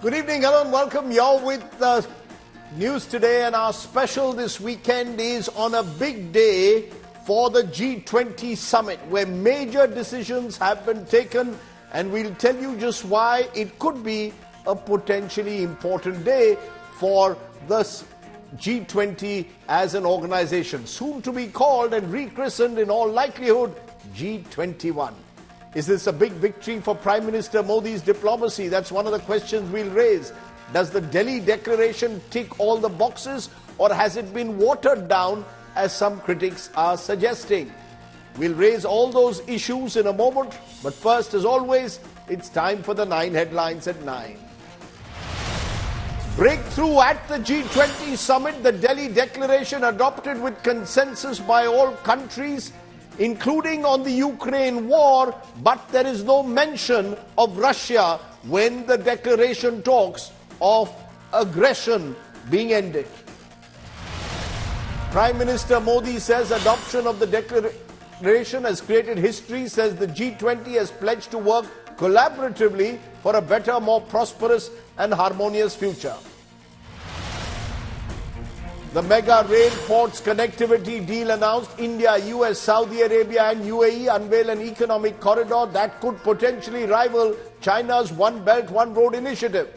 Good evening, hello and welcome. You're with News Today, and our special this weekend is on a big day for the G20 summit where major decisions have been taken, and we'll tell you just why it could be a potentially important day for this G20 as an organization, soon to be called and rechristened in all likelihood G21. Is this a big victory for Prime Minister Modi's diplomacy? That's one of the questions we'll raise. Does the Delhi declaration tick all the boxes, or has it been watered down as some critics are suggesting? We'll raise all those issues in a moment, but first, as always, it's time for the 9 headlines at 9. Breakthrough at the G20 summit, the Delhi declaration adopted with consensus by all countries, including on the Ukraine war, but there is no mention of Russia when the declaration talks of aggression being ended. Prime Minister Modi says adoption of the declaration has created history, says the G20 has pledged to work collaboratively for a better, more prosperous and harmonious future. The mega rail ports connectivity deal announced. India, US, Saudi Arabia and UAE unveil an economic corridor that could potentially rival China's One Belt, One Road initiative.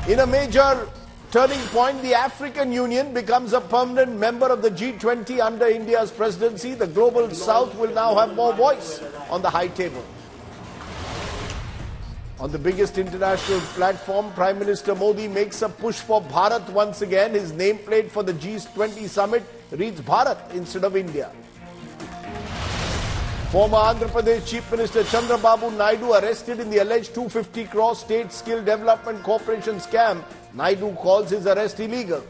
In a major turning point, the African Union becomes a permanent member of the G20 under India's presidency. The global south will now have more voice on the high table. On the biggest international platform, Prime Minister Modi makes a push for Bharat once again. His nameplate for the G20 summit reads Bharat instead of India. Former Andhra Pradesh Chief Minister Chandrababu Naidu arrested in the alleged 250 crore State Skill Development Corporation scam. Naidu calls his arrest illegal.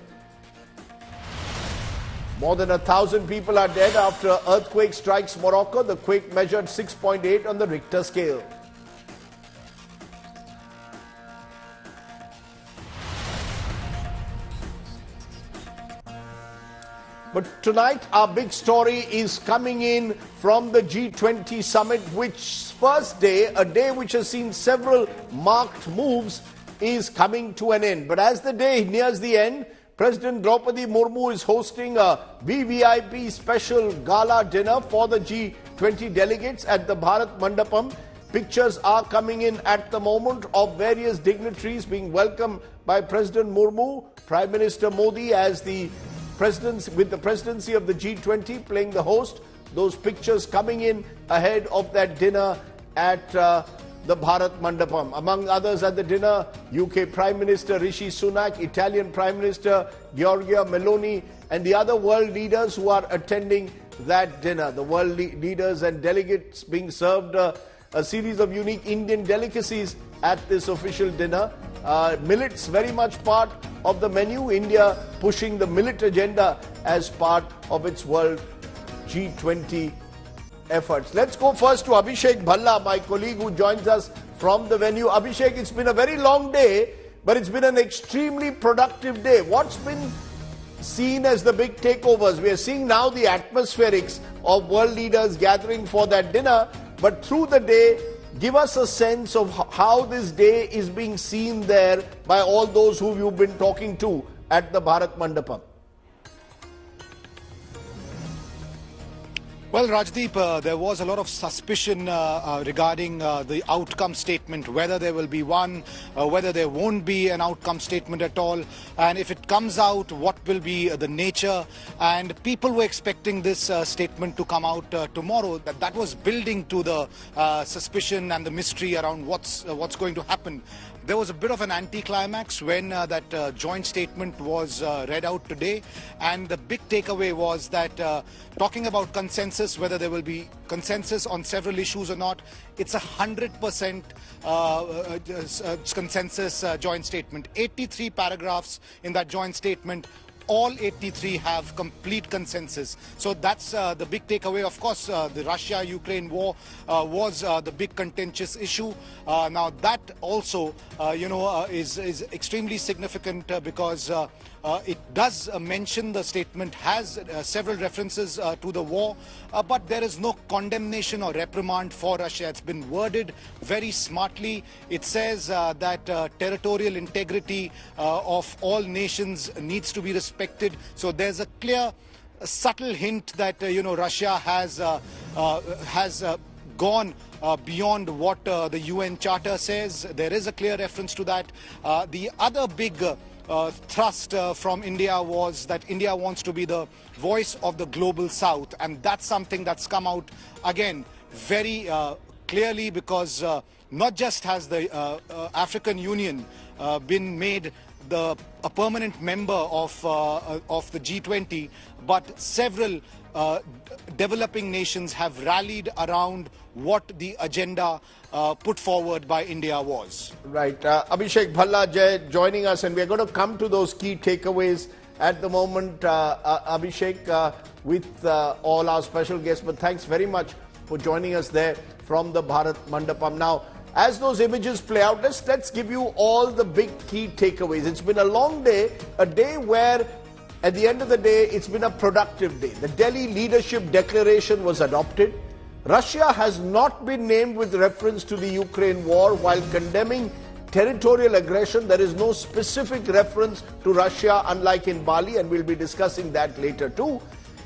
More than 1,000 people are dead after an earthquake strikes Morocco. The quake measured 6.8 on the Richter scale. But tonight, our big story is coming in from the G20 summit, which first day, a day which has seen several marked moves, is coming to an end. But as the day nears the end, President Draupadi Murmu is hosting a VVIP special gala dinner for the G20 delegates at the Bharat Mandapam. Pictures are coming in at the moment of various dignitaries being welcomed by President Murmu, Prime Minister Modi as the with the presidency of the G20 playing the host. Those pictures coming in ahead of that dinner at the Bharat Mandapam. Among others at the dinner, UK Prime Minister Rishi Sunak, Italian Prime Minister Giorgia Meloni, and the other world leaders who are attending that dinner. The world leaders and delegates being served a series of unique Indian delicacies at this official dinner. Millets very much part of the menu. India pushing the millet agenda as part of its world G20 efforts. Let's go first to Abhishek Bhalla, my colleague who joins us from the venue. Abhishek, it's been a very long day, but it's been an extremely productive day. What's been seen as the big takeovers? We are seeing now the atmospherics of world leaders gathering for that dinner, but through the day, give us a sense of how this day is being seen there by all those who you've been talking to at the Bharat Mandapam. Well, Rajdeep, there was a lot of suspicion regarding the outcome statement, whether there will be one, whether there won't be an outcome statement at all, and if it comes out, what will be the nature. And people were expecting this statement to come out tomorrow. That was building to the suspicion and the mystery around what's going to happen. There was a bit of an anticlimax when that joint statement was read out today, and the big takeaway was that talking about consensus, whether there will be consensus on several issues or not, it's 100% consensus joint statement. 83 paragraphs in that joint statement, all 83 have complete consensus. So that's the big takeaway. Of course, the Russia-Ukraine war was the big contentious issue. Now that also, is extremely significant because it does mention, the statement has several references to the war, but there is no condemnation or reprimand for Russia. It's been worded very smartly. It says that territorial integrity of all nations needs to be respected. So there's a clear, subtle hint that Russia has gone beyond what the UN Charter says. There is a clear reference to that. The other big thrust from India was that India wants to be the voice of the global south, and that's something that's come out again very clearly, because not just has the African Union been made a permanent member of the G20, but several developing nations have rallied around what the agenda put forward by India was. Right. Abhishek Bhalla joining us, and we're going to come to those key takeaways at the moment, Abhishek, with all our special guests. But thanks very much for joining us there from the Bharat Mandapam. Now, as those images play out, let's give you all the big key takeaways. It's been a long day, a day where at the end of the day, it's been a productive day. The Delhi Leadership Declaration was adopted. Russia has not been named with reference to the Ukraine war. While condemning territorial aggression, there is no specific reference to Russia, unlike in Bali, and we'll be discussing that later too.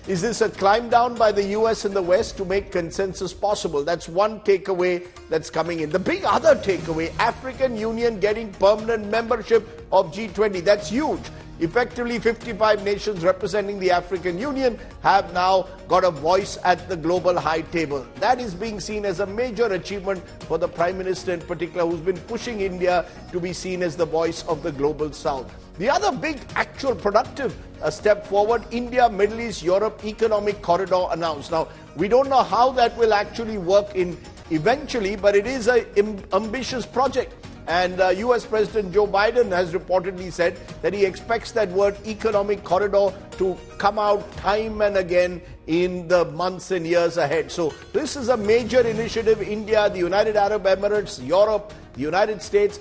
Is this a climb down by the US and the West to make consensus possible? That's one takeaway that's coming in. The big other takeaway, African Union getting permanent membership of G20. That's huge. Effectively, 55 nations representing the African Union have now got a voice at the global high table. That is being seen as a major achievement for the Prime Minister in particular, who's been pushing India to be seen as the voice of the global South. The other big actual productive step forward, India, Middle East, Europe Economic Corridor announced. Now, we don't know how that will actually work in eventually, but it is an ambitious project. And US President Joe Biden has reportedly said that he expects that word economic corridor to come out time and again in the months and years ahead. So this is a major initiative. India, the United Arab Emirates, Europe, the United States,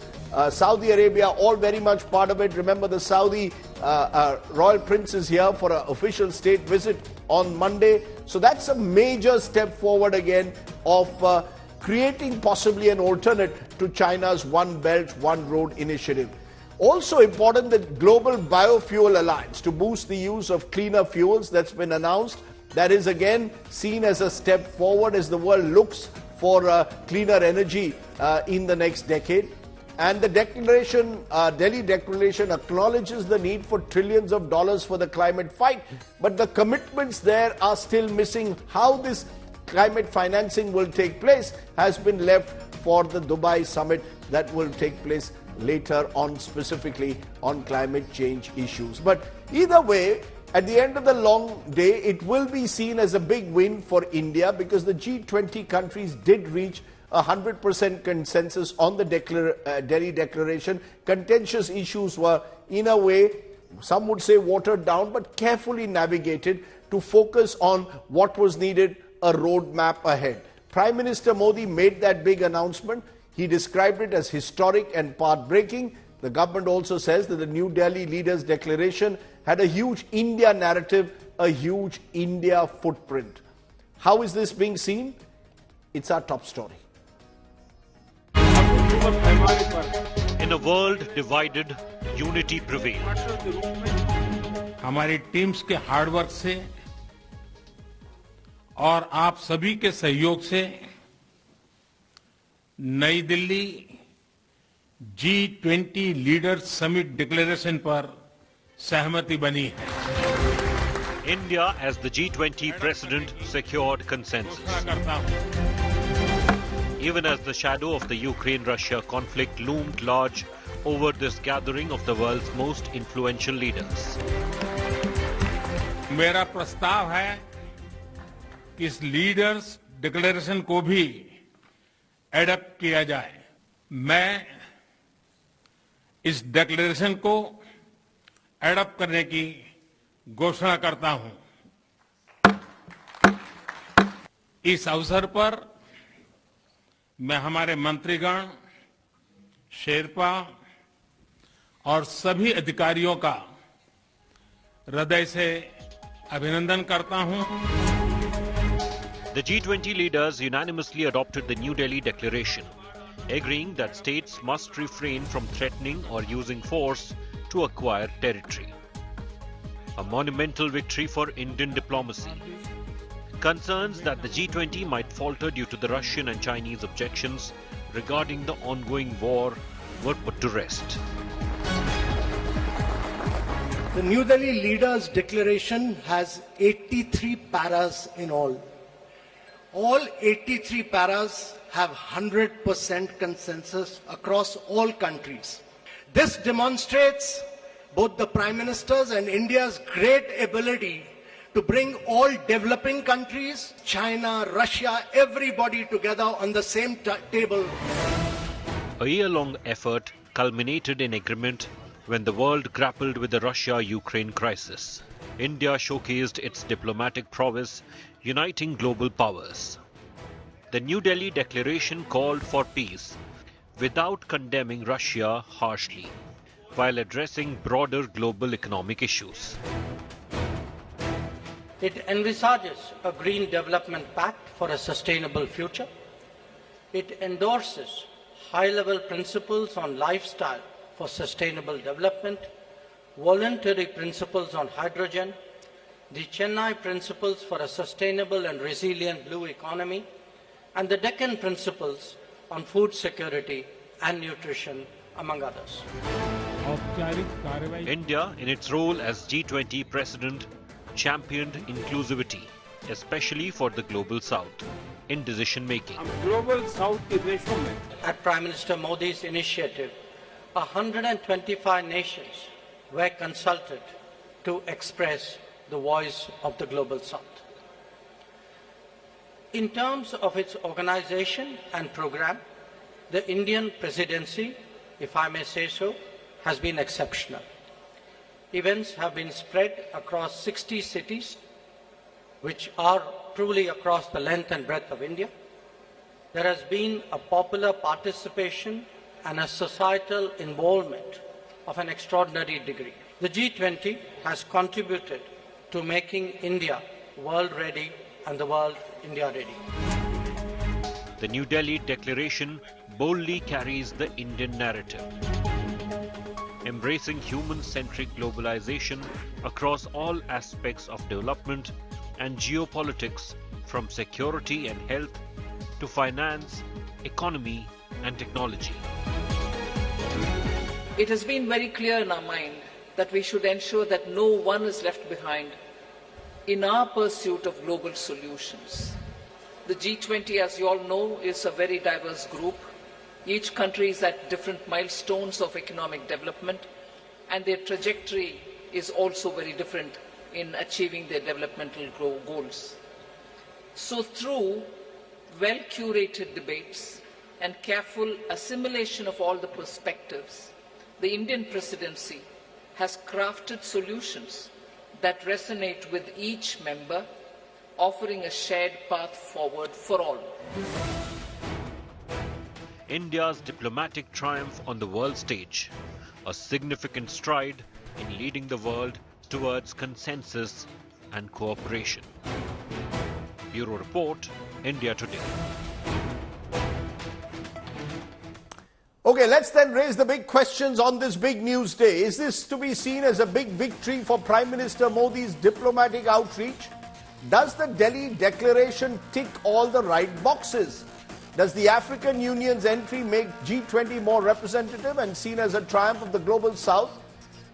Saudi Arabia, all very much part of it. Remember, the Saudi royal prince is here for an official state visit on Monday. So that's a major step forward again of creating possibly an alternate to China's One Belt, One Road initiative. Also important, the Global Biofuel Alliance to boost the use of cleaner fuels that's been announced. That is again seen as a step forward as the world looks for cleaner energy in the next decade. And the declaration, Delhi Declaration, acknowledges the need for trillions of dollars for the climate fight. But the commitments there are still missing. How this climate financing will take place has been left for the Dubai summit that will take place later on, specifically on climate change issues. But either way, at the end of the long day, it will be seen as a big win for India, because the G20 countries did reach 100% consensus on the Delhi Declaration. Contentious issues were, in a way, some would say watered down, but carefully navigated to focus on what was needed, a roadmap ahead. Prime Minister Modi made that big announcement. He described it as historic and path-breaking. The government also says that the New Delhi Leaders' Declaration had a huge India narrative, a huge India footprint. How is this being seen? It's our top story. In a world divided, unity prevailed. हमारी teams के hard work से और आप सभी के सहयोग से नई Delhi G20 leaders summit declaration पर सहमति बनी है. India, as the G20 president, secured consensus. Even as the shadow of the Ukraine-Russia conflict loomed large over this gathering of the world's most influential leaders. मेरा प्रस्ताव है कि इस लीडर्स डिक्लेरेशन को भी एडप्ट किया जाए. मैं इस डिक्लेरेशन को एडप्ट करने की घोषणा करता हूं। इस अवसर पर मैं हमारे मंत्रीगण, शेरपा और सभी अधिकारियों का हृदय से अभिनंदन करता हूं। The G20 leaders unanimously adopted the New Delhi Declaration, agreeing that states must refrain from threatening or using force to acquire territory. A monumental victory for Indian diplomacy. Concerns that the G20 might falter due to the Russian and Chinese objections regarding the ongoing war were put to rest. The New Delhi Leaders' Declaration has 83 paras in all. All 83 paras have 100% consensus across all countries. This demonstrates both the Prime Minister's and India's great ability to bring all developing countries, China, Russia, everybody together on the same table. A year-long effort culminated in agreement when the world grappled with the Russia-Ukraine crisis. India showcased its diplomatic prowess, uniting global powers. The New Delhi Declaration called for peace without condemning Russia harshly, while addressing broader global economic issues. It envisages a green development pact for a sustainable future. It endorses high-level principles on lifestyle for sustainable development, voluntary principles on hydrogen, the Chennai principles for a sustainable and resilient blue economy, and the Deccan principles on food security and nutrition, among others. India, in its role as G20 president, championed inclusivity, especially for the Global South, in decision-making. At Prime Minister Modi's initiative, 125 nations were consulted to express the voice of the Global South. In terms of its organization and program, the Indian presidency, if I may say so, has been exceptional. Events have been spread across 60 cities, which are truly across the length and breadth of India. There has been a popular participation and a societal involvement of an extraordinary degree. The G20 has contributed to making India world ready and the world India ready. The New Delhi Declaration boldly carries the Indian narrative, embracing human-centric globalization across all aspects of development and geopolitics, from security and health to finance, economy and technology. It has been very clear in our mind that we should ensure that no one is left behind in our pursuit of global solutions. The G20, as you all know, is a very diverse group. Each country is at different milestones of economic development, and their trajectory is also very different in achieving their developmental goals. So through well-curated debates and careful assimilation of all the perspectives, the Indian presidency has crafted solutions that resonate with each member, offering a shared path forward for all. India's diplomatic triumph on the world stage, a significant stride in leading the world towards consensus and cooperation. Bureau Report, India Today. Okay, let's then raise the big questions on this big news day. Is this to be seen as a big victory for Prime Minister Modi's diplomatic outreach? Does the Delhi Declaration tick all the right boxes? Does the African Union's entry make G20 more representative and seen as a triumph of the Global South?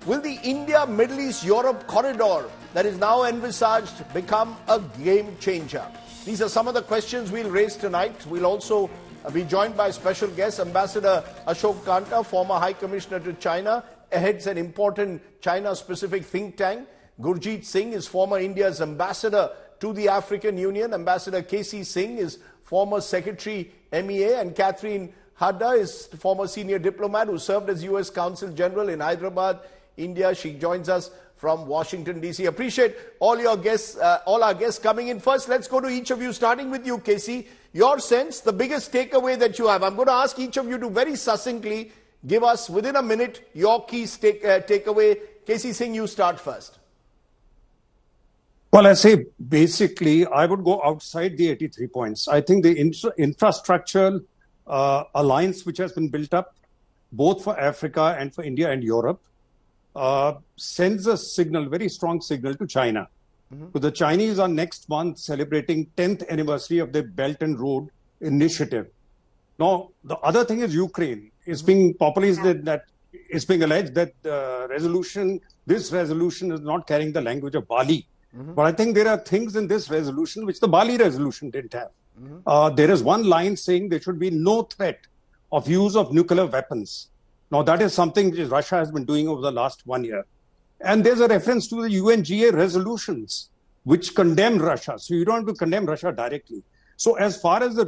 Will the India, Middle East, Europe corridor that is now envisaged become a game changer? These are some of the questions we'll raise tonight. We'll also be joined by special guest Ambassador Ashok Kanta, former High Commissioner to China, heads an important China-specific think tank. Gurjeet Singh is former India's ambassador to the African Union. Ambassador K.C. Singh is former Secretary MEA, and Catherine Hadda is former senior diplomat who served as US Consul General in Hyderabad, India. She joins us from Washington, D.C. Appreciate all your guests, all our guests coming in. First, let's go to each of you, starting with you, Casey. Your sense, the biggest takeaway that you have. I'm going to ask each of you to very succinctly give us, within a minute, your key takeaway. Casey Singh, you start first. Well, I say basically, I would go outside the 83 points. I think the infrastructural alliance which has been built up, both for Africa and for India and Europe, sends a signal, very strong signal to China. So the Chinese are next month celebrating 10th anniversary of their Belt and Road Initiative. Now, the other thing is Ukraine. It's being popularized that it's being alleged that this resolution is not carrying the language of Bali. But I think there are things in this resolution which the Bali resolution didn't have. There is one line saying there should be no threat of use of nuclear weapons. Now, that is something which Russia has been doing over the last 1 year. And there's a reference to the UNGA resolutions which condemn Russia. So you don't have to condemn Russia directly. So as far as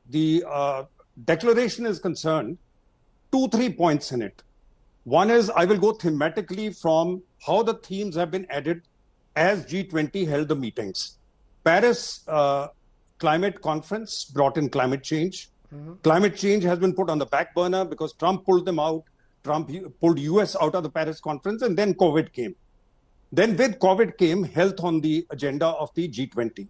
the declaration is concerned, 2-3 points in it. One is I will go thematically from how the themes have been added as G20 held the meetings. Paris climate conference brought in climate change. Climate change has been put on the back burner because Trump pulled them out. Trump pulled US out of the Paris conference, and then COVID came. Then with COVID came health on the agenda of the G20.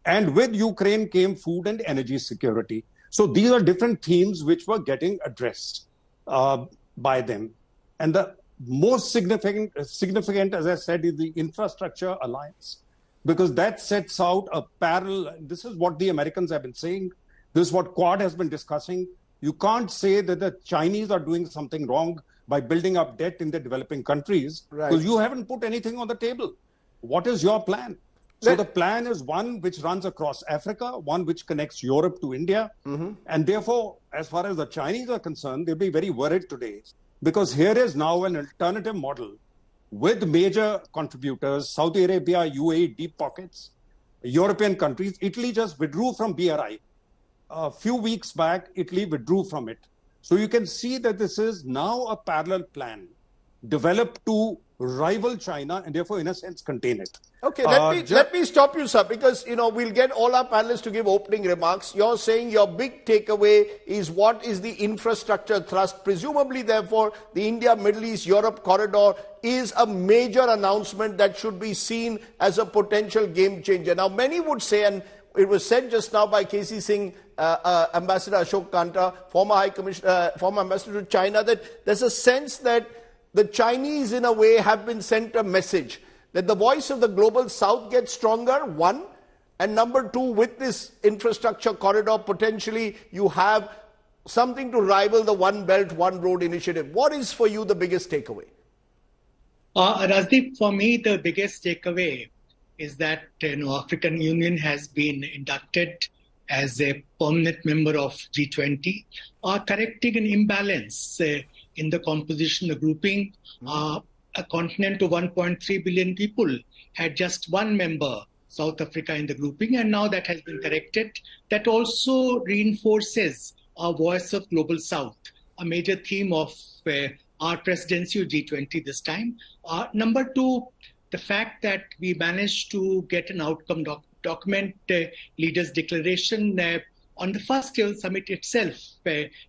And with Ukraine came food and energy security. So these are different themes which were getting addressed by them. And the most significant, as I said, is the infrastructure alliance, because that sets out a parallel. This is what the Americans have been saying. This is what Quad has been discussing. You can't say that the Chinese are doing something wrong by building up debt in the developing countries, because you haven't put anything on the table. What is your plan? So the plan is one which runs across Africa, one which connects Europe to India. And therefore, as far as the Chinese are concerned, they'll be very worried today, because here is now an alternative model with major contributors, Saudi Arabia, UAE, deep pockets, European countries. Italy just withdrew from BRI. A few weeks back, Italy withdrew from it. So you can see that this is now a parallel plan developed to rival China and therefore, in a sense, contain it. Okay, let me stop you, sir, because, we'll get all our panelists to give opening remarks. You're saying your big takeaway is what is the infrastructure thrust. Presumably, therefore, the India, Middle East, Europe corridor is a major announcement that should be seen as a potential game changer. Now, many would say, and it was said just now by Casey Singh, Ambassador Ashok Kanta, former ambassador to China, that there's a sense that the Chinese, in a way, have been sent a message that the voice of the global south gets stronger, one, and number two, with this infrastructure corridor, potentially you have something to rival the One Belt, One Road initiative. What is for you the biggest takeaway? Rajdeep, for me, the biggest takeaway is that African Union has been inducted as a permanent member of G20, correcting an imbalance in the composition, the grouping. A continent of 1.3 billion people had just one member, South Africa, in the grouping, and now that has been corrected. That also reinforces our voice of Global South, a major theme of our presidency of G20 this time. Number two, the fact that we managed to get an outcome document, leaders' declaration, on the first year summit itself,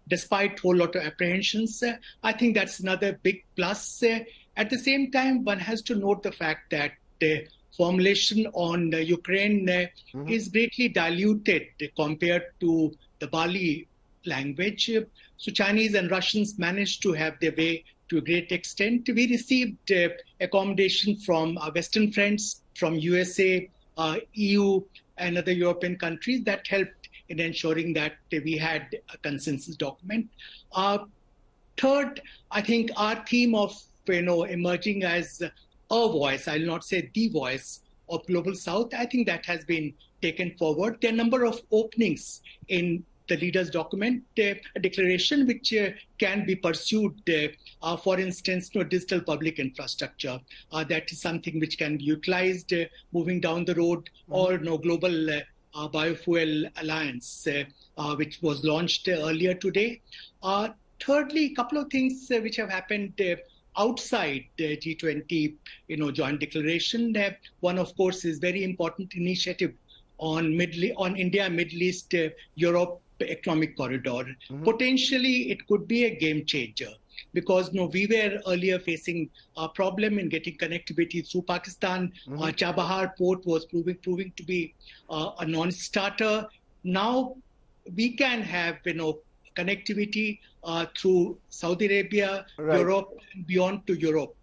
despite a whole lot of apprehensions. I think that's another big plus. At the same time, one has to note the fact that formulation on Ukraine is greatly diluted compared to the Bali language. So Chinese and Russians managed to have their way to a great extent. We received accommodation from our Western friends, from USA, EU, and other European countries that helped in ensuring that we had a consensus document. Third, I think our theme of emerging as a voice, I'll not say the voice of Global South, I think that has been taken forward. There are a number of openings in the leaders' document, a declaration which can be pursued. For instance, digital public infrastructure. That is something which can be utilized moving down the road, or global biofuel alliance, which was launched earlier today. Thirdly, a couple of things which have happened outside the G20, joint declaration. One, of course, is very important initiative on India, Middle East, Europe economic corridor. Potentially, it could be a game changer because we were earlier facing a problem in getting connectivity through Pakistan. Chabahar port was proving to be a non-starter. Now we can have connectivity through Saudi Arabia, Europe, and beyond to Europe.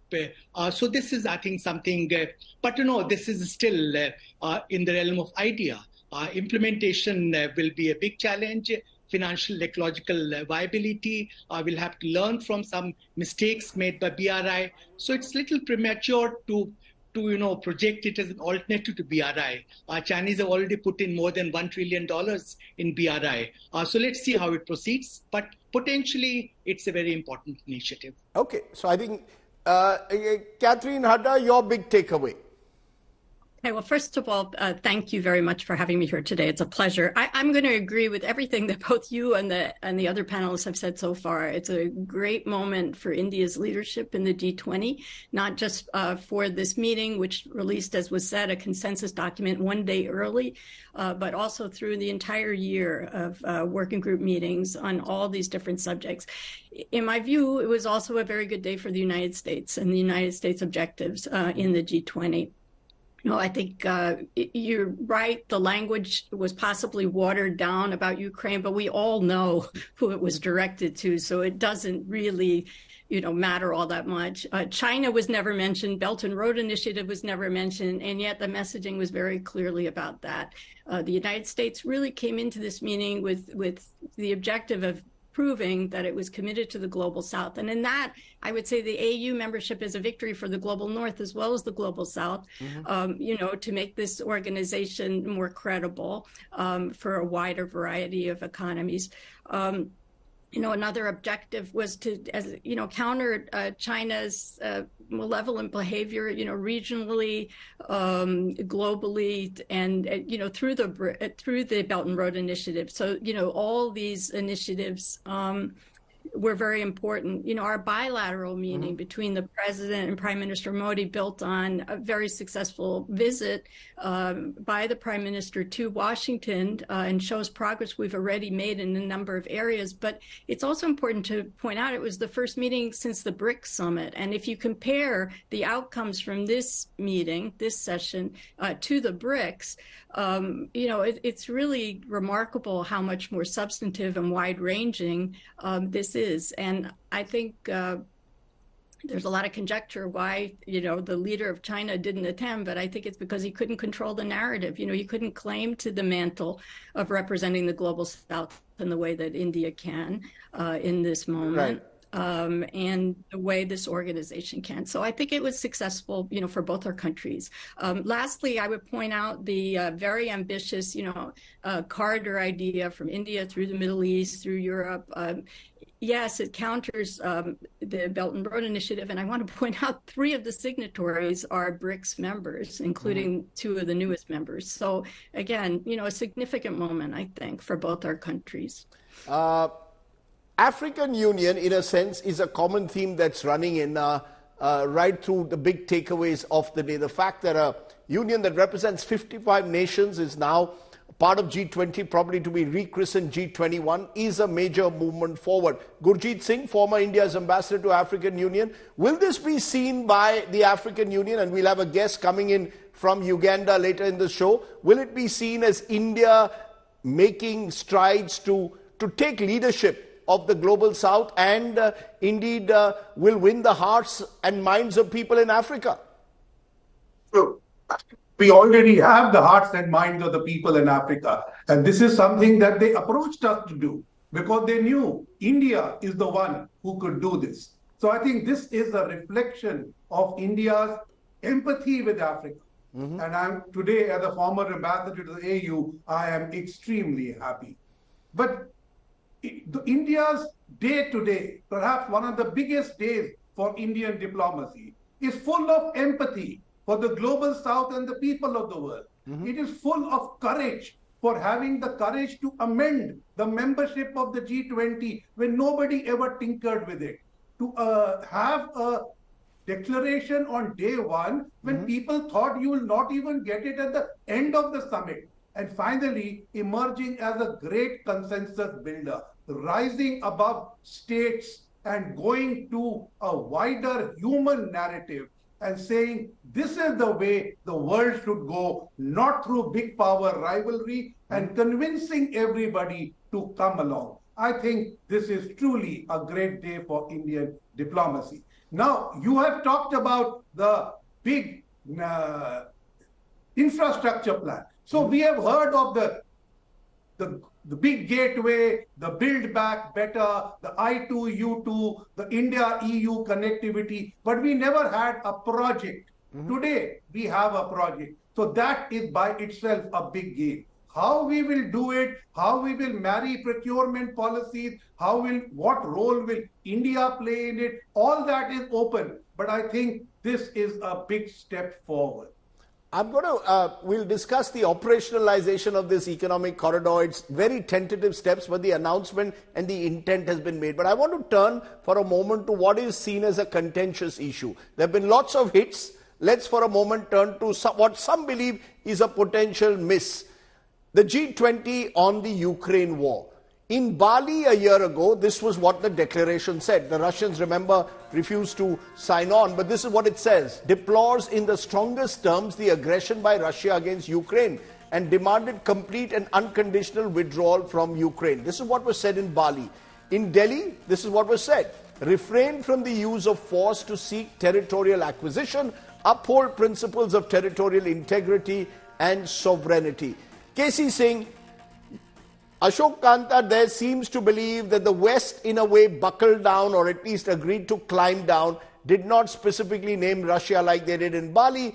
So this is, I think, something, but this is still in the realm of idea. Implementation will be a big challenge. Financial ecological viability. We'll have to learn from some mistakes made by BRI. So it's a little premature to project it as an alternative to BRI. Chinese have already put in more than $1 trillion in BRI. So let's see how it proceeds. But potentially, it's a very important initiative. Okay, so I think, Catherine Hadda, your big takeaway. Okay, well, first of all, thank you very much for having me here today. It's a pleasure. I'm going to agree with everything that both you and the other panelists have said so far. It's a great moment for India's leadership in the G20, not just for this meeting, which released, as was said, a consensus document one day early, but also through the entire year of working group meetings on all these different subjects. In my view, it was also a very good day for the United States and the United States objectives in the G20. I think you're right. The language was possibly watered down about Ukraine, but we all know who it was directed to. So it doesn't really, matter all that much. China was never mentioned. Belt and Road Initiative was never mentioned. And yet the messaging was very clearly about that. The United States really came into this meeting with the objective of proving that it was committed to the global south. And in that, I would say the AU membership is a victory for the global north as well as the global south, to make this organization more credible for a wider variety of economies. Another objective was to, counter China's malevolent behavior, regionally, globally, and through the Belt and Road Initiative. So, all these initiatives were very important. Our bilateral meeting between the president and Prime Minister Modi built on a very successful visit by the Prime Minister to Washington and shows progress we've already made in a number of areas. But it's also important to point out it was the first meeting since the BRICS summit. And if you compare the outcomes from this meeting, this session, to the BRICS, it's really remarkable how much more substantive and wide-ranging this is. And I think there's a lot of conjecture why, the leader of China didn't attend, but I think it's because he couldn't control the narrative. He couldn't claim to the mantle of representing the global south in the way that India can in this moment. And the way this organization can. So I think it was successful, for both our countries. Lastly, I would point out the very ambitious, corridor idea from India through the Middle East, through Europe. Yes, it counters the Belt and Road Initiative. And I want to point out 3 of the signatories are BRICS members, including 2 of the newest members. So again, a significant moment, I think, for both our countries. African Union, in a sense, is a common theme that's running in right through the big takeaways of the day. The fact that a union that represents 55 nations is now part of G20, probably to be rechristened G21, is a major movement forward. Gurjeet Singh, former India's ambassador to African Union, will this be seen by the African Union? And we'll have a guest coming in from Uganda later in the show. Will it be seen as India making strides to take leadership of the global south and indeed will win the hearts and minds of people in Africa? So, we already have the hearts and minds of the people in Africa. And this is something that they approached us to do because they knew India is the one who could do this. So I think this is a reflection of India's empathy with Africa. And I'm today, as a former ambassador to the AU, I am extremely happy. But India's day today, perhaps one of the biggest days for Indian diplomacy, is full of empathy for the global south and the people of the world. It is full of courage for having the courage to amend the membership of the G20 when nobody ever tinkered with it. To have a declaration on day one when people thought you will not even get it at the end of the summit. And finally, emerging as a great consensus builder, rising above states and going to a wider human narrative and saying this is the way the world should go, not through big power rivalry, and convincing everybody to come along. I think this is truly a great day for Indian diplomacy. Now, you have talked about the big infrastructure plan. So we have heard of the big gateway, the Build Back Better, the I2U2, the India-EU connectivity, but we never had a project. Today, we have a project. So that is by itself a big gain. How we will do it, how we will marry procurement policies, what role will India play in it, all that is open. But I think this is a big step forward. We'll discuss the operationalization of this economic corridor. It's very tentative steps, but the announcement and the intent has been made. But I want to turn for a moment to what is seen as a contentious issue. There have been lots of hits. Let's for a moment turn to what some believe is a potential miss. The G20 on the Ukraine war. In Bali a year ago, this was what the declaration said. The Russians, remember, refused to sign on, but this is what it says. Deplores in the strongest terms the aggression by Russia against Ukraine and demanded complete and unconditional withdrawal from Ukraine. This is what was said in Bali. In Delhi, this is what was said. Refrain from the use of force to seek territorial acquisition, uphold principles of territorial integrity and sovereignty. KC Singh, Ashok Kanta there seems to believe that the West in a way buckled down or at least agreed to climb down, did not specifically name Russia like they did in Bali.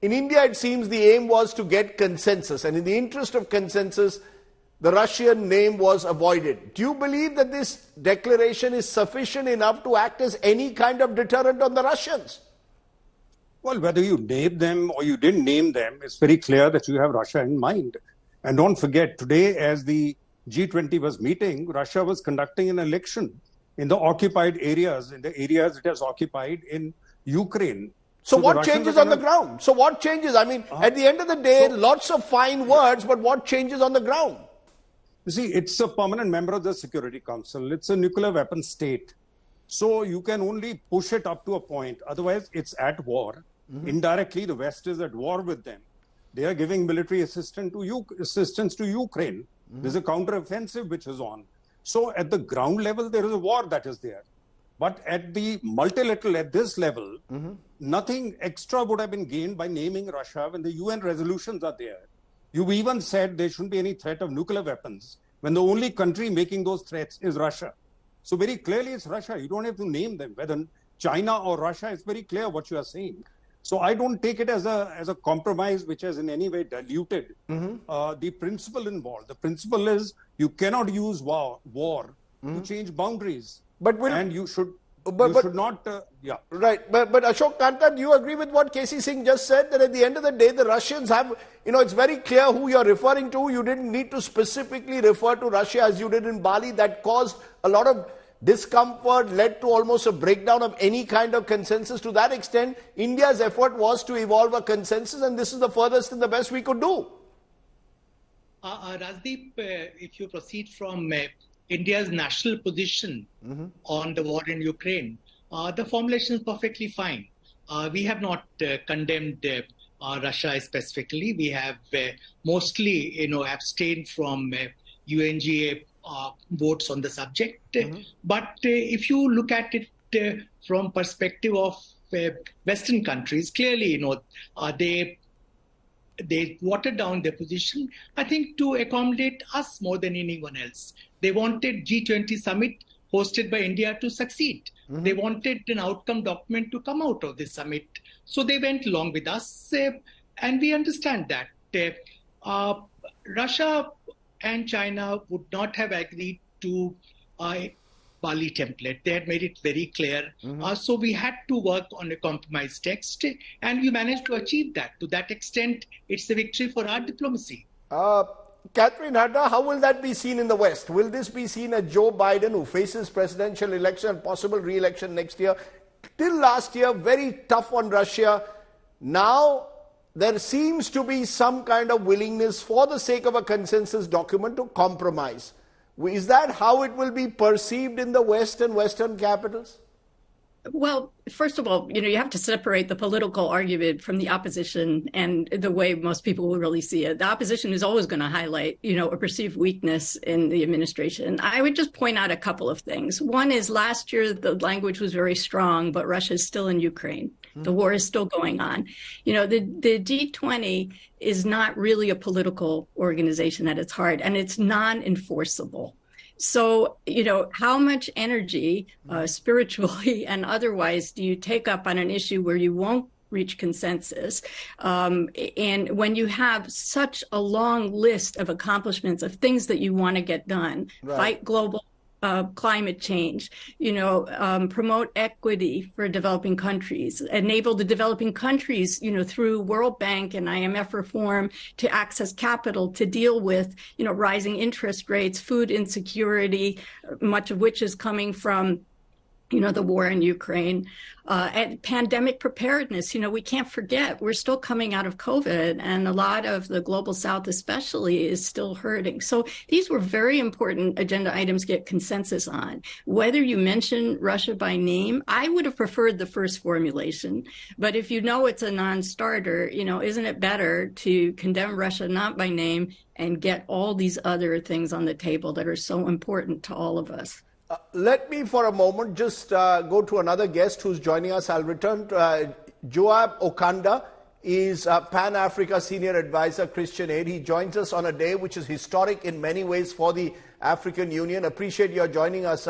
In India, it seems the aim was to get consensus, and in the interest of consensus, the Russian name was avoided. Do you believe that this declaration is sufficient enough to act as any kind of deterrent on the Russians? Well, whether you named them or you didn't name them, it's very clear that you have Russia in mind. And don't forget, today, as the G20 was meeting, Russia was conducting an election in the occupied areas, in the areas it has occupied in Ukraine. So what changes on the ground? So what changes? I mean, at the end of the day, lots of fine words, but what changes on the ground? You see, it's a permanent member of the Security Council. It's a nuclear weapon state. So you can only push it up to a point. Otherwise, it's at war. Indirectly, the West is at war with them. They are giving military assistance to Ukraine. There's a counter-offensive which is on. So at the ground level, there is a war that is there. But at the multilateral, at this level, nothing extra would have been gained by naming Russia when the UN resolutions are there. You even said there shouldn't be any threat of nuclear weapons when the only country making those threats is Russia. So very clearly it's Russia. You don't have to name them. Whether China or Russia, it's very clear what you are saying. So I don't take it as a compromise which has in any way diluted the principle involved. The principle is you cannot use war to change boundaries. And you should not. Right. But Ashok Kanta, do you agree with what KC Singh just said? That at the end of the day, the Russians have, it's very clear who you're referring to. You didn't need to specifically refer to Russia as you did in Bali. That caused a lot of discomfort, led to almost a breakdown of any kind of consensus. To that extent, India's effort was to evolve a consensus, and this is the furthest and the best we could do. Rajdeep, if you proceed from India's national position on the war in Ukraine, the formulation is perfectly fine. We have not condemned Russia specifically. We have mostly, abstained from UNGA votes on the subject. But if you look at it from perspective of Western countries, clearly, they watered down their position, I think, to accommodate us more than anyone else. They wanted G20 summit hosted by India to succeed. They wanted an outcome document to come out of this summit. So they went along with us, and we understand that. Russia and China would not have agreed to Bali template. They had made it very clear. So we had to work on a compromise text, and we managed to achieve that. To that extent, it's a victory for our diplomacy. Catherine Hadda, how will that be seen in the West? Will this be seen as Joe Biden, who faces presidential election and possible re-election next year, till last year very tough on Russia. Now there seems to be some kind of willingness for the sake of a consensus document to compromise. Is that how it will be perceived in the West and Western capitals? Well, first of all, you have to separate the political argument from the opposition and the way most people will really see it. The opposition is always going to highlight, a perceived weakness in the administration. I would just point out a couple of things. One is last year, the language was very strong, but Russia is still in Ukraine. The war is still going on. The G20 is not really a political organization at its heart, and it's non-enforceable. So, how much energy, spiritually and otherwise, do you take up on an issue where you won't reach consensus? And when you have such a long list of accomplishments of things that you want to get done, right. Fight global climate change, promote equity for developing countries, enable the developing countries, through World Bank and IMF reform to access capital to deal with, rising interest rates, food insecurity, much of which is coming from the war in Ukraine, and pandemic preparedness. We can't forget we're still coming out of COVID, and a lot of the global South especially is still hurting. So these were very important agenda items to get consensus on. Whether you mention Russia by name, I would have preferred the first formulation. But if it's a non-starter, isn't it better to condemn Russia not by name and get all these other things on the table that are so important to all of us? Let me for a moment just go to another guest who's joining us. I'll return to Joab Okanda is Pan-Africa Senior Advisor, Christian Aid. He joins us on a day which is historic in many ways for the African Union. Appreciate your joining us,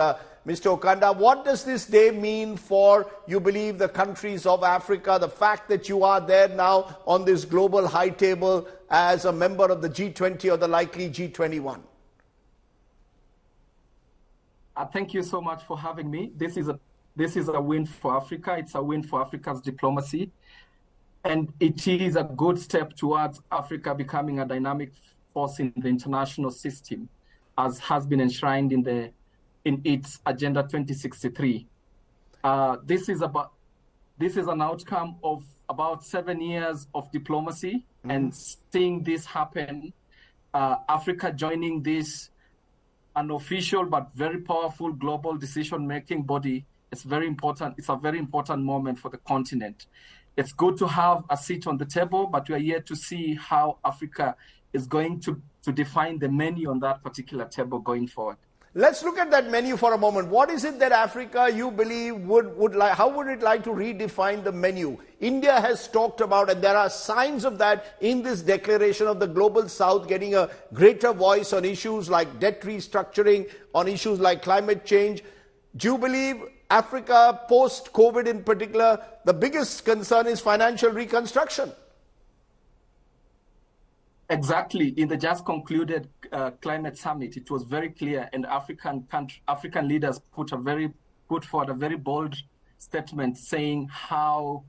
Mr. Okanda. What does this day mean for, you believe, the countries of Africa, the fact that you are there now on this global high table as a member of the G20 or the likely G21? Thank you so much for having me. This is a win for Africa. It's a win for Africa's diplomacy. And it is a good step towards Africa becoming a dynamic force in the international system, as has been enshrined in its Agenda 2063. This is an outcome of about 7 years of diplomacy, and seeing this happen, Africa joining this unofficial but very powerful global decision-making body, it's very important. It's a very important moment for the continent. It's good to have a seat on the table, but we are yet to see how Africa is going to define the menu on that particular table going forward. Let's look at that menu for a moment. What is it that Africa, you believe, would like? How would it like to redefine the menu? India has talked about, and there are signs of that in this declaration of the Global South getting a greater voice on issues like debt restructuring, on issues like climate change. Do you believe Africa, post-COVID in particular, the biggest concern is financial reconstruction? Exactly. In the just concluded climate summit, it was very clear, and African leaders put forward a very bold statement saying how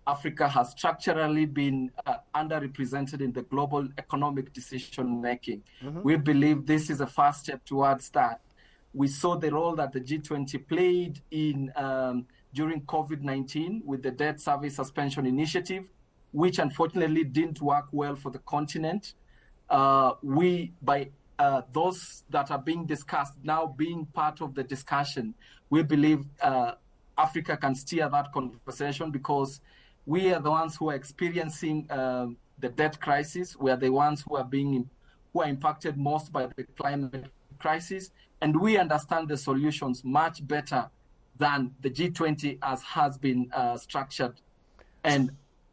Africa has structurally been underrepresented in the global economic decision making. We believe this is a first step towards that. We saw the role that the G20 played in during COVID-19 with the debt service suspension initiative, which unfortunately didn't work well for the continent. Those that are being discussed now being part of the discussion, we believe Africa can steer that conversation, because we are the ones who are experiencing the debt crisis. We are the ones who are impacted most by the climate crisis, and we understand the solutions much better than the G20 as has been structured and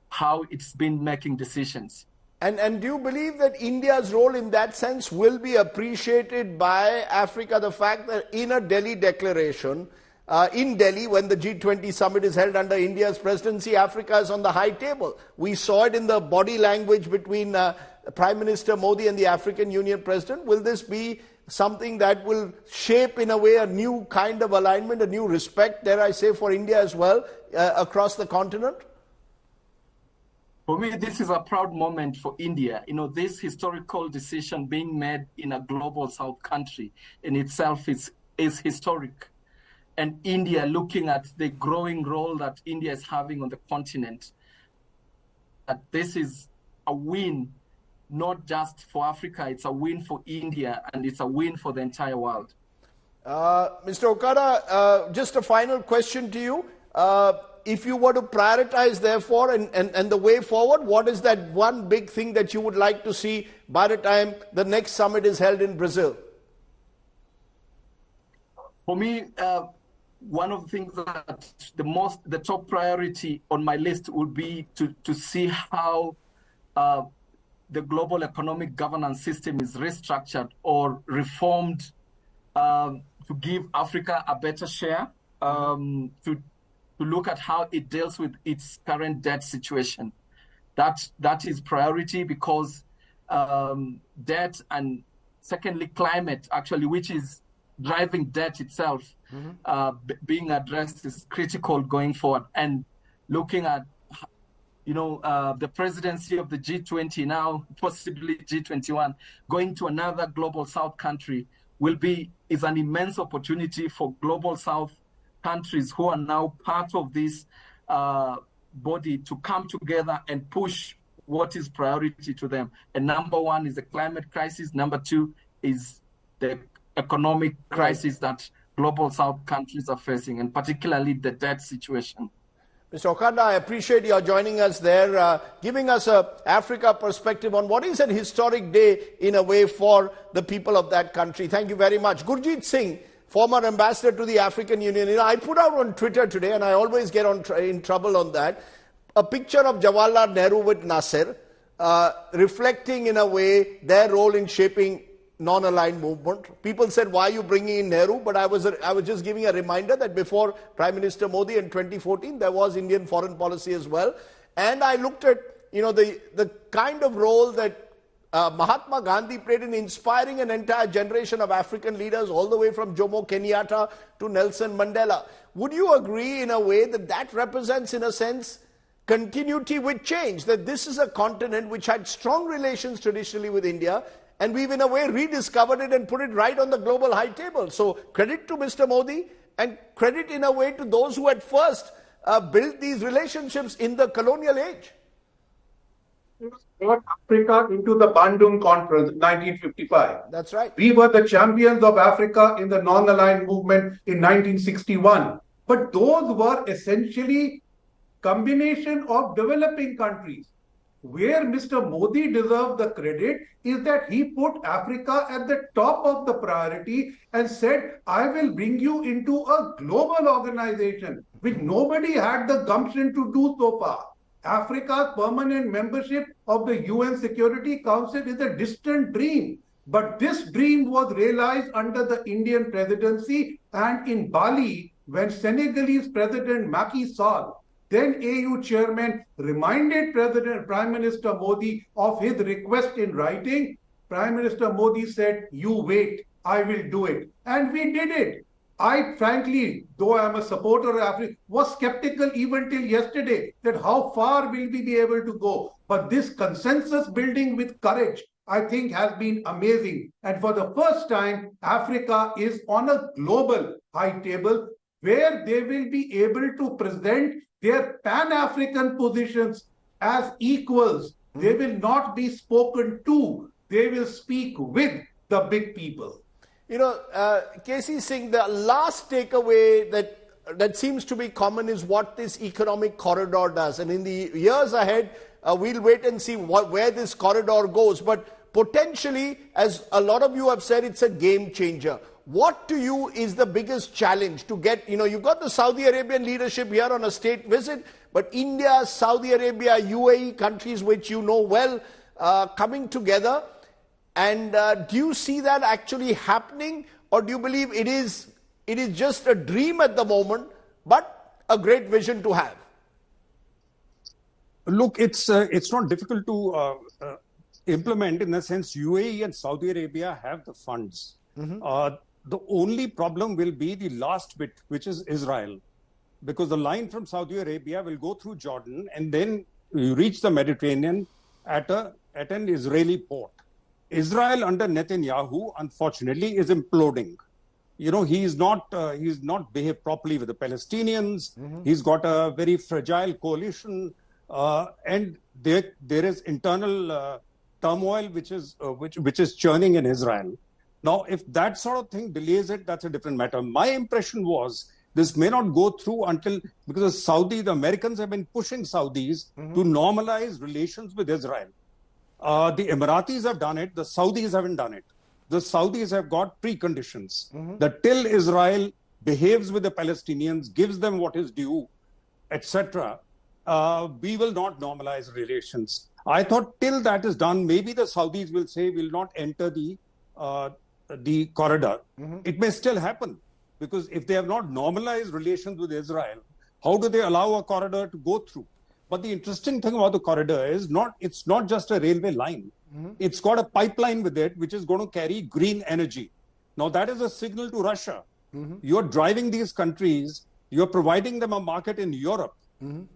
how it's been making decisions. And do you believe that India's role in that sense will be appreciated by Africa? The fact that in a Delhi declaration, in Delhi, when the G20 summit is held under India's presidency, Africa is on the high table. We saw it in the body language between Prime Minister Modi and the African Union President. Will this be something that will shape in a way a new kind of alignment, a new respect, dare I say, for India as well across the continent? For me, this is a proud moment for India. This historical decision being made in a global South country in itself is historic. and India, looking at the growing role that India is having on the continent, that this is a win, not just for Africa, it's a win for India, and it's a win for the entire world. Mr. Okada, just a final question to you. If you were to prioritize, therefore, and the way forward, what is that one big thing that you would like to see by the time the next summit is held in Brazil? For me, one of the things that the top priority on my list would be to see how the global economic governance system is restructured or reformed to give Africa a better share, to look at how it deals with its current debt situation. That is priority, because debt, and secondly climate, actually, which is driving debt itself, being addressed is critical going forward. And looking at the presidency of the G20 now, possibly G21, going to another global South country is an immense opportunity for global South countries who are now part of this body to come together and push what is priority to them. And number one is the climate crisis. Number two is the economic crisis that global South countries are facing, and particularly the debt situation. Mr. Okada, I appreciate your joining us there, giving us an Africa perspective on what is an historic day in a way for the people of that country. Thank you very much. Gurjeet Singh, former ambassador to the African Union. I put out on Twitter today, and I always get in trouble on that, a picture of Jawaharlal Nehru with Nasser, reflecting in a way their role in shaping non-aligned movement. People said, why are you bringing in Nehru? But I was just giving a reminder that before Prime Minister Modi in 2014, there was Indian foreign policy as well. And I looked at, the kind of role that Mahatma Gandhi played in inspiring an entire generation of African leaders, all the way from Jomo Kenyatta to Nelson Mandela. Would you agree in a way that represents, in a sense, continuity with change? That this is a continent which had strong relations traditionally with India, and we've in a way rediscovered it and put it right on the global high table. So credit to Mr. Modi, and credit in a way to those who at first built these relationships in the colonial age. Brought Africa into the Bandung Conference, 1955. That's right. We were the champions of Africa in the non-aligned movement in 1961. But those were essentially combination of developing countries. Where Mr. Modi deserves the credit is that he put Africa at the top of the priority and said, I will bring you into a global organization, which nobody had the gumption to do so far. Africa's permanent membership of the UN Security Council is a distant dream. But this dream was realized under the Indian presidency and in Bali, when Senegalese President Macky Sall, then AU chairman, reminded Prime Minister Modi of his request in writing. Prime Minister Modi said, you wait, I will do it. And we did it. I frankly, though I am a supporter of Africa, was skeptical even till yesterday that how far will we be able to go. But this consensus building with courage, I think, has been amazing. And for the first time, Africa is on a global high table where they will be able to present their Pan-African positions as equals. They will not be spoken to. They will speak with the big people. KC Singh, the last takeaway that seems to be common is what this economic corridor does. And in the years ahead, we'll wait and see where this corridor goes. But potentially, as a lot of you have said, it's a game changer. What to you is the biggest challenge to get, you've got the Saudi Arabian leadership here on a state visit, but India, Saudi Arabia, UAE, countries which you know well, coming together. And do you see that actually happening, or do you believe it is just a dream at the moment, but a great vision to have? Look, it's not difficult to implement, in the sense UAE and Saudi Arabia have the funds. The only problem will be the last bit, which is Israel, because the line from Saudi Arabia will go through Jordan and then you reach the Mediterranean at an Israeli port. Israel under Netanyahu, unfortunately, is imploding. he's not behaved properly with the Palestinians. He's got a very fragile coalition, and there is internal turmoil which is churning in Israel. Now, if that sort of thing delays it, that's a different matter. My impression was this may not go through because the Americans have been pushing Saudis to normalize relations with Israel. The Emiratis have done it. The Saudis haven't done it. The Saudis have got preconditions that till Israel behaves with the Palestinians, gives them what is due, etc., we will not normalize relations. I thought till that is done, maybe the Saudis will say we'll not enter the corridor. It may still happen, because if they have not normalized relations with Israel, how do they allow a corridor to go through? But the interesting thing about the corridor is it's not just a railway line. It's got a pipeline with it, which is going to carry green energy. Now, that is a signal to Russia. You're driving these countries, you're providing them a market in Europe.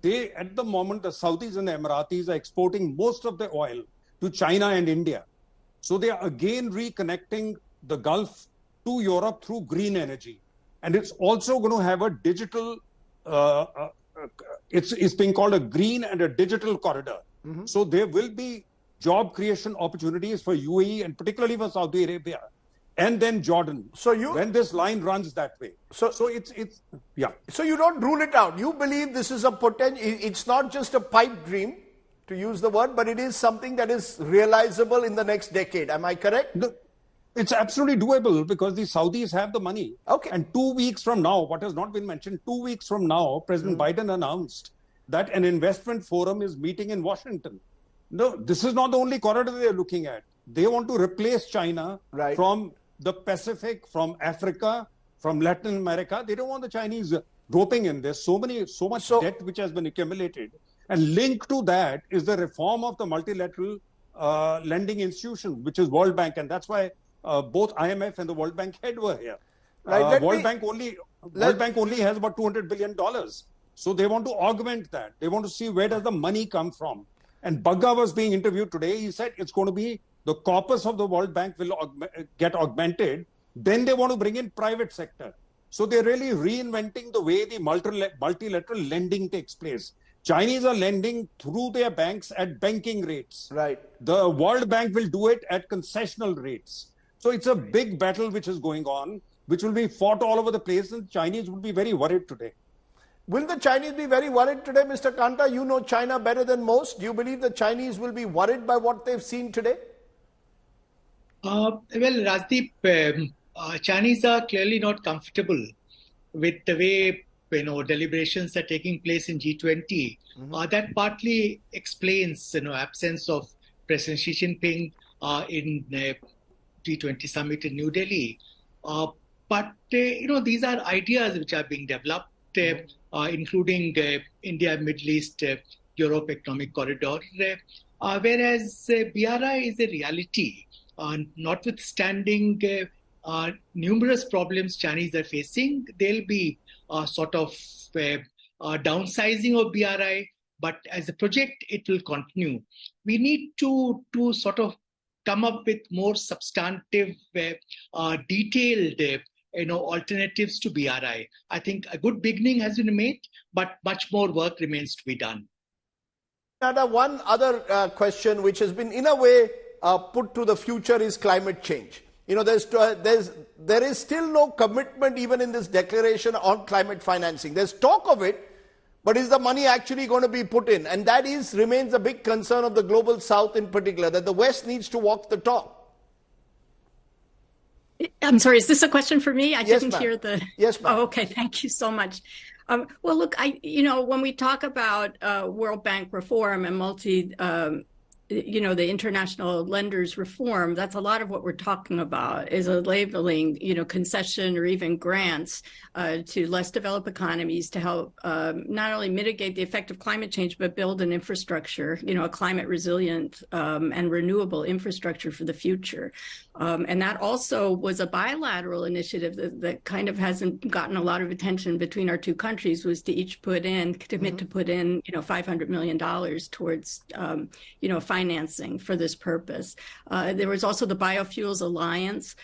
They, at the moment, the Saudis and the Emiratis are exporting most of the oil to China and India. So they are again reconnecting the Gulf to Europe through green energy. And it's also going to have a digital, it's being called a green and a digital corridor. So there will be job creation opportunities for UAE and particularly for Saudi Arabia and then Jordan. When this line runs that way. So it's yeah. So you don't rule it out. You believe this is a potential, it's not just a pipe dream, to use the word, but it is something that is realizable in the next decade. Am I correct? It's absolutely doable because the Saudis have the money. Okay. And 2 weeks from now, what has not been mentioned, 2 weeks from now, President Biden announced that an investment forum is meeting in Washington. No, this is not the only corridor they're looking at. They want to replace China from the Pacific, from Africa, from Latin America. They don't want the Chinese roping in. There's so much debt which has been accumulated. And linked to that is the reform of the multilateral lending institution, which is World Bank. And that's why both IMF and the World Bank head were here. World Bank only has about $200 billion. So they want to augment that. They want to see where does the money come from. And Bagga was being interviewed today. He said it's going to be the corpus of the World Bank will get augmented. Then they want to bring in private sector. So they're really reinventing the way the multilateral lending takes place. Chinese are lending through their banks at banking rates. The World Bank will do it at concessional rates. So it's a big battle which is going on, which will be fought all over the place, and Chinese will be very worried today. Will the Chinese be very worried today, Mr. Kanta? You know China better than most. Do you believe the Chinese will be worried by what they've seen today? Well, Rajdeep, Chinese are clearly not comfortable with the way deliberations are taking place in G20. That partly explains absence of President Xi Jinping in G20 summit in New Delhi. But these are ideas which are being developed, including India, Middle East, Europe Economic Corridor, whereas BRI is a reality. Notwithstanding numerous problems Chinese are facing, there'll be sort of downsizing of BRI, but as a project, it will continue. We need to sort of come up with more substantive, detailed alternatives to BRI. I think a good beginning has been made, but much more work remains to be done. One other question which has been in a way put to the future is climate change. There is still no commitment even in this declaration on climate financing. There's talk of it, but is the money actually going to be put in? And that remains a big concern of the global south in particular, that the West needs to walk the talk. I'm sorry, is this a question for me? I Yes, didn't hear the... Yes, ma'am. Oh, okay, thank you so much. Well, look, when we talk about World Bank reform and the international lenders reform, that's a lot of what we're talking about is a labeling, concession or even grants to less developed economies to help not only mitigate the effect of climate change, but build an infrastructure, a climate resilient and renewable infrastructure for the future. And that also was a bilateral initiative that kind of hasn't gotten a lot of attention between our two countries, was to each commit to put in, $500 million towards, financing for this purpose. There was also the Biofuels Alliance.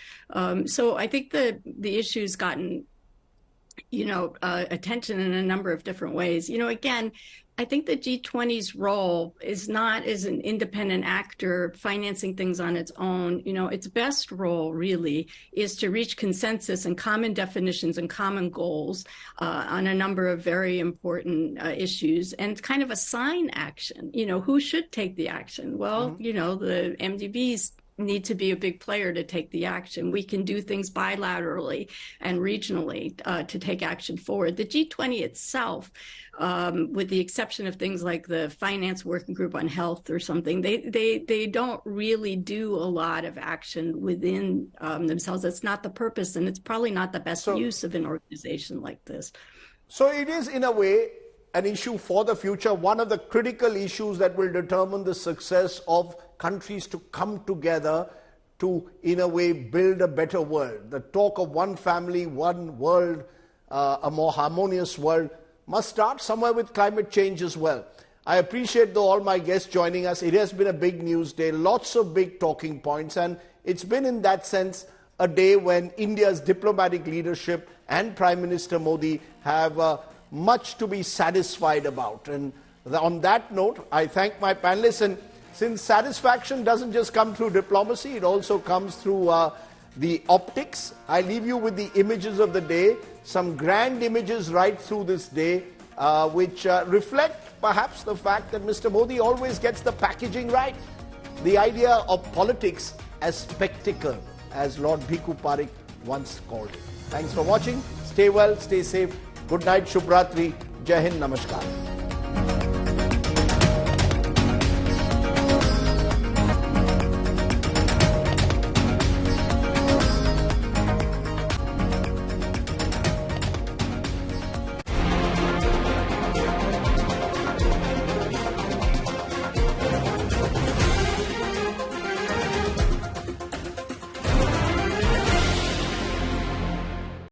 So I think the issue's gotten, attention in a number of different ways. Again, I think the G20's role is not as an independent actor financing things on its own. Its best role really is to reach consensus and common definitions and common goals on a number of very important issues, and kind of assign action. Who should take the action? Well, the MDBs need to be a big player to take the action. We can do things bilaterally and regionally to take action forward. The G20 itself, with the exception of things like the Finance Working Group on Health or something, they don't really do a lot of action within themselves. That's not the purpose, and it's probably not the best use of an organization like this. So it is, in a way, an issue for the future, one of the critical issues that will determine the success of countries to come together to, in a way, build a better world. The talk of one family, one world, a more harmonious world, must start somewhere with climate change as well. I appreciate all my guests joining us. It has been a big news day, lots of big talking points, and it's been, in that sense, a day when India's diplomatic leadership and Prime Minister Modi have much to be satisfied about. And on that note, I thank my panelists. And since satisfaction doesn't just come through diplomacy, it also comes through the optics, I leave you with the images of the day, some grand images right through this day, which reflect perhaps the fact that Mr. Modi always gets the packaging right. The idea of politics as spectacle, as Lord Bhikkhu Parikh once called it. Thanks for watching. Stay well, stay safe. Good night, Shubhratri. Jai Hind, Namaskar.